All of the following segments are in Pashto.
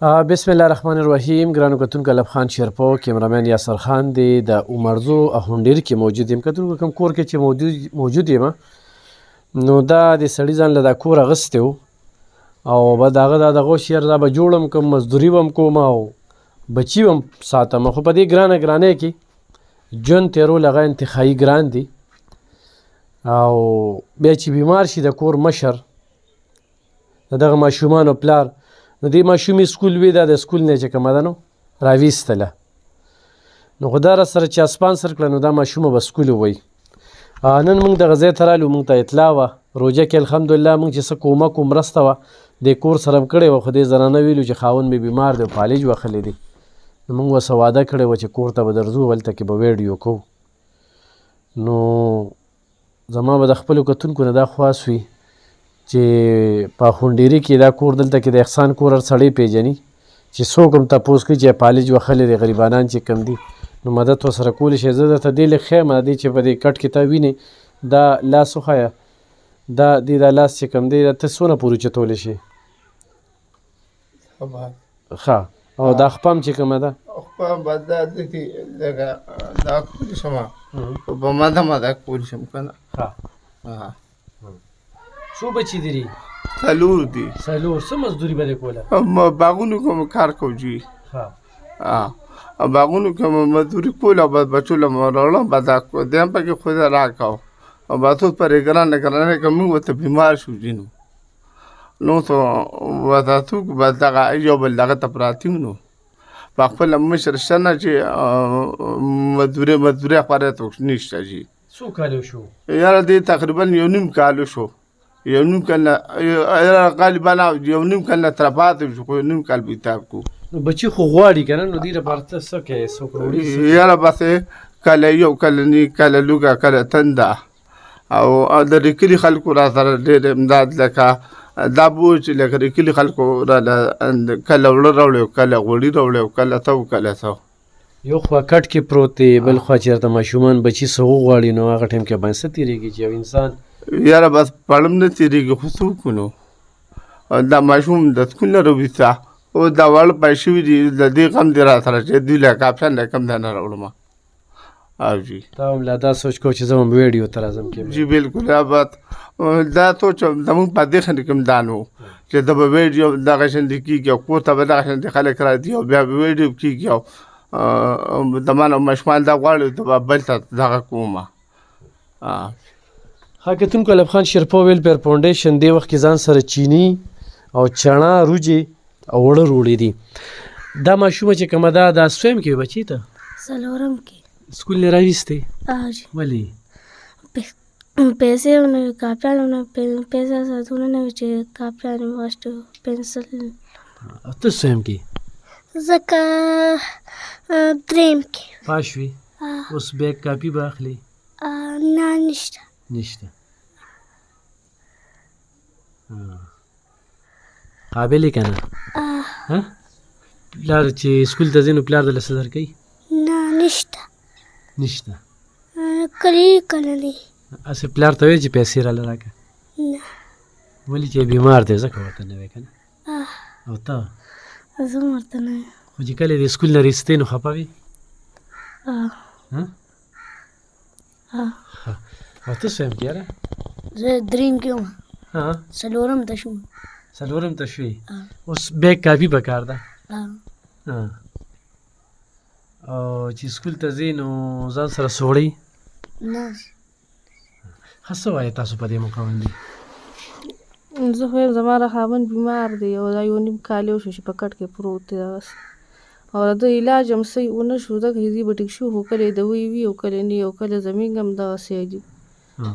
بسم الله الرحمن الرحیم. ګرانو کتونکو الف خان شیرپو کیمرامین یاسر خان دی د عمرزو هونډیر کې موجود یم. کتونکو کوم کور کې چې موجود یم نو دا د سړي ځان له دا کور اغستی و او بعد هغه دا دغه شعر دا به جوړم کوم مزدوري به هم کوم او بچي به هم ساتم، خو په دې ګرانۍ کې ژوند تېرول هغه انتخایي ګران دي. او بیا چې بیمار شي د کور مشر د دغه ماشومانو پلار نو دې ماشومې سکول وي، دا د سکول نه چې کومه ده نو راویستله نو خو دا راسره چې اسپانسر کړه نو دا ماشومه به سکول ووایي. نن موږ دغه ځای ته رالو، موږ ته اطلاع وه روژه کې الحمدلله موږ چې څه کومک و مرسته وه دې کور سره م کړې وه، خو دې زنانه ویلو چې خاوند مې بیمار دی او فالج وهلی دی نو موږ ورسه وعده کړې وه چې کور ته به درځو، هلته کې به ویډیو کوو. نو زما به د خپلو کتونکو نه دا خواست وي چې په هونډیري کې دا کور دلته کې د احسان کور هر سړی پیژني چې څوک هم تپوس کوي چې فالج وهلی دی غریبانان چې کم دي نو مدد ورسره کولی شي. زه درته دې لیک ښیم دې چې په دې کټ کې تا وینې دا لاس وښیه، دا لاس چې کم دی ته څونه پورې چتولی شي؟ ښه. او دا خپه هم چې کومه ده خپه به دا دغې دا کولی شم خو به مده کولی شم که نه. ښه. څو بچي دي؟ څلور دي. څلور. څه مزدوري به دې کوله؟ باغونو کې مو کار کوو جي. ښه. باغونو کې مو مزدوري کوله او بعد بچو له مو راوړم بعد دی هم پکې خو راکاو او بعد اوس پرې ګرانه که موږ ورته بیمار شو جي نو ته ورته څوک به دغه یو بل دغه ته پراته یو نو په خپله مشر شته نه چې مزدوري خپاره څوک نشته جي. څو کال شو؟ یاره دې تقریبا یو نیم کال شو، یو نیم کال نه غالبا یو نیم کال نه تر پاتې شو، خو یو نیم کال به حساب کو. نو بچي خو غواړي که نه نو دې لپاره ته څه کوې؟ څوک راوړي؟ یاره بس کله یو کله نی کله لوږه کله تنده او د کلي خلکو را سره ډېر امداد لکه دا بو چې لکه کلي خلکو راله کله وړه راوړی کله غوړي راوړی کله څه کله څه. یو خوا کټ کې پروت دی، بل خوا چېرته ماشومان بچي څه وغواړي نو هغه ټایم کې باندې څه تېرېږي چې یو انسان یاره بس پړم نه تېرېږي خو څه وکړو نو دا ماشوم د سکول نه راویسته او دا وړ پای شوي دي د دې غم دی را سره چې دوی له کاپشن له کم ځای نه راوړم. او جي تا هم لا دا سوچ کوه چې زه هم ویډیو ته راځم کې جي بالکل. بات دا سوچ زموږ په دې خندې کوم دا نو چې دا به ویډیو دغه شندې کېږي او کور ته به دغه شندې خلک راځي او بیا به ویډیو کېږي او د مانه ماشومان دا غواړي ته به بل ته دغه کومه. ښه کتونکو الف خان شیرپو ویلفیر فاونډیشن دې وخت کې ځان سره چینی او چڼه روجې او اوړه روړې دي. دا ماشومه چې کومه ده دا سویم کې بچي ته څلورم کې سکول نه راویستې؟ ولې؟ پیسې ونه وي کاپیان ونه پیسې ساتونه نه وي چې کاپیان واخیستو پنسل. ته سویم کې؟ ځکه درېیم کې. پاش وي؟ اوس بیګ کاپي به اخلي؟ نه نشته. نشته. قابل یې که نه؟ پلار چې سکول ته ځې نو پلار دله څه درکوي؟ نه نشته. نشته. کله کله نه. هسې پلار ته وایې چې پیسې راله راکړه؟ نه. ولې چې بیمار دی ځکه ورته نه وایې که نه؟ او ته؟ زه هم ورته نه یم. خو چې کله د سکول نه راایستې نو خفه وي؟ او ته سویم کې یاره؟ زه درېیم کې وم. څلورم ته شوم. څلورم ته شوې؟ اوس بیګ کاپي پکار ده؟ او چې سکول ته ځې نو ځان سره څه وړئ؟ نه. ښه څه وایې تاسو په دې موقع باندې؟ زه خو یم زما را خاوند بیمار دی او دا یو نیم کال یې وشو چې په کټ کې پروت دی دغسې او د ده علاج هم صحیح ونه شو ځکه چې دوی به ټیک شو خو کله یې دوی وي او کله نه او کله زموږ هم دغسې عجیب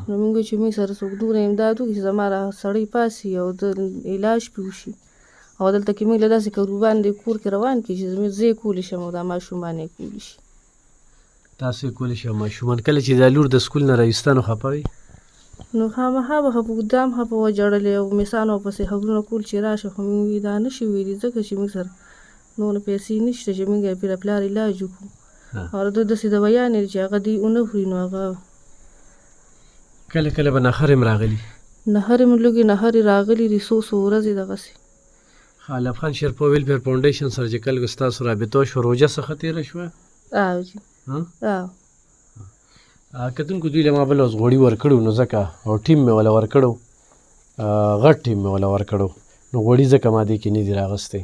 نو موږ چې موږ سره څوک دومره امداد وکړي چې زما را سړی پاسي او د علاج پې وشي او دلته کې موږ له داسې کاروبار دی کور کې روان کړي چې زه یې کولی شم او دا ماشومان یې کولی شي. تاسو یې کولی شئ او ماشومان کله چې دا لور د سکول نه راویسته نو خفه وي؟ نو خامخا به خفه دا هم خفه وژړلې او مثانو پسې خبرونه کول چې راشه خو موږ وي دا نه شي ویلي ځکه چې موږ سره نور پیسې نشته چې موږ یې پېره پلار علاج وکړو او د داسې دوایانې چې هغه دوی ونه خوري نو هغه کله به نخر هم راغلي؟ نهر مې لږې نهرې راغلي دي څو ورځې دغسې. علف خان شیرپو ویلفیر فاونډیشن سره چې کله ستاسو رابطه وشوه روژه څخه تېره شوه او جی او کتونکو دوی له ما بل اوس غوړي ورکړو نو ځکه او ټیم مې ولا ورکړو غټ ټیم مې ولا ورکړو نو غوړي ځکه ما دې کې نه دي راغستی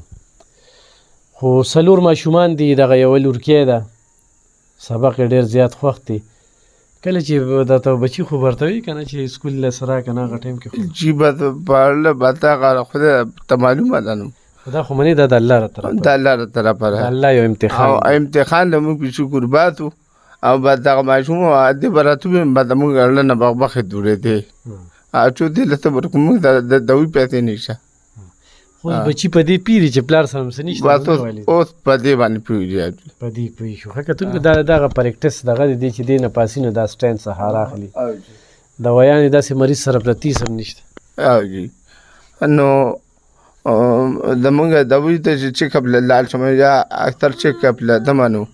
خو 4 ماشومان دي دغه یوه لورکۍ ده سبق یې ډېر زیات خوښ دی کله چې درته بچي خو ورته وي که نه چې سکول له سره که نه هغه ټایم کې خو جی بالا بتا خدا ته معلومه ده نو دا خو منې دا د الله را طرفه د الله له طرفه د ده الله یو امتحان او امتحان له موږ په شکر باتو او بعد دغه ماشوم عادي براتو بعد موږ اړلنه بغبخې جوړېدې چې دې له ته ورکو موږ د دوی پیسې نشته خو اوس بچي په دې پیري چې پلار سره څه نشته بس اوس په دې باندې پوهېږي په دې پوه شو ښه کتونکو دا دغه پریکټس دغه دی چې دې نه پاسي نو دا سټین سهار اخلي دوایانې داسې مریض سره پرتیس هم نشته او جی نو زمونږ دوی ته چې چیکاپ له لاړ شم یا اکثر چیکاپ له دمانو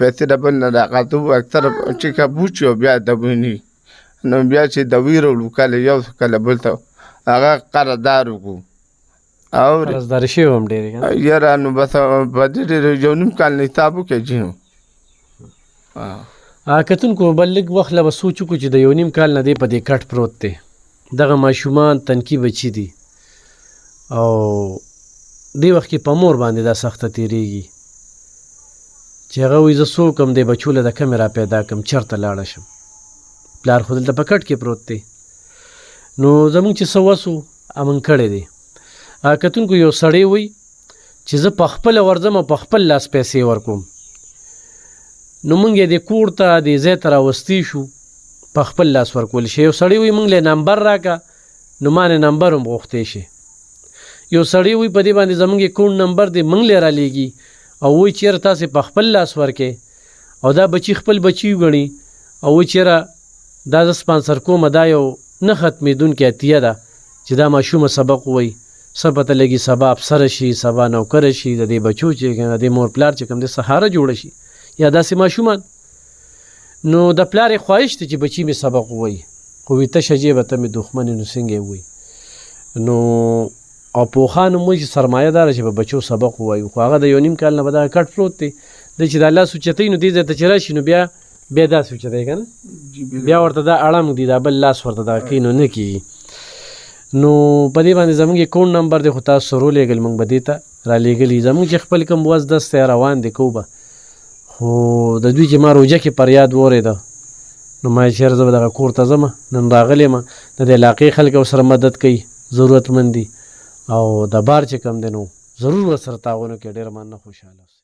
پیسې ډبل نه راغاتو اکثر چیکاپ وچو بیا دوی نو بیا چې دوی وروړو کله یو کله بل ته هغه قرارداد وکړو او قرضداري شوي هم ډېرې که نه یاره نو بس په دې ډېر یو نیم کال نه حساب وکړې جي نو کتونکو بل لږ وخت له به سوچ وکړو چې د یو نیم کال نه دی په دې کټ پروت دی دغه ماشومان تنکي بچي دي او دې وخت کې په مور باندې دا سخته تېرېږي چې هغه وایي زه څوک هم دې بچو له د کمې را پیدا کړم چېرته لاړه شم پلار خو دلته په کټ کې پروت دی نو زمونږ چې څه وس و امن کړی دی کتونکو یو سړی وایي چې زه په خپله ورځم او په خپل لاس پیسې ورکوم نو موږ یې د کور ته دې ځای ته راوستی شو په خپل لاس ورکول شي یو سړی وایي موږ له نمبر راکړه نو ما نه نمبر هم غوښتی شي یو سړی وایي په دې باندې زموږ اکاونټ نمبر دی موږ لی رالیږي او وایي چېرې تاسې په خپل لاس ورکې او دا بچي خپل بچي وګڼي او وایي چېرې دا زه سپانسر کومه دا یو نه ختمېدونکې اتیه ده چې دا ماشومه سبق ووایي څه پته لګي سبا افسره شي سبا نوکره شي د دې بچو چې د دې مور پلار چې کوم دی سهاره جوړه شي یا داسې ماشومان نو د پلار یې خواهش دی چې بچي مې سبق ووایي خو وي تشه جیبه ته مې دښمن نو څنګه یې ووایي نو او پوخان هم وایي چې سرمایه داره چې په بچو سبق ووایو خو هغه د یو نیم کال نه به دغه کټ پروت دی دی چې د الله سوچتوي نو دې ځای ته چې راشي نو بیا دا سوچتی که نه بیا ورته دا اړم دی دا بل لاس ورته دغه کوي نو نه کېږي نو په دې باندې زموږ اکاونټ نمبر دی خو تاسو سره ولېږل موږ به دې ته رالیږلي زموږ چې خپل کوم وس دس دی روان دی کوو به خو د دوی چې ما روجه کې پر یاد واورېده نو ما چېرې زه به دغه کور ته ځم نن راغلی یم د دې علاقې خلک ورسره مدد کوي ضرورتمند دي او د بار چې کوم دی نو ضرور ورسره تعاون وکړي ډېر مننه خوشحاله اوسئ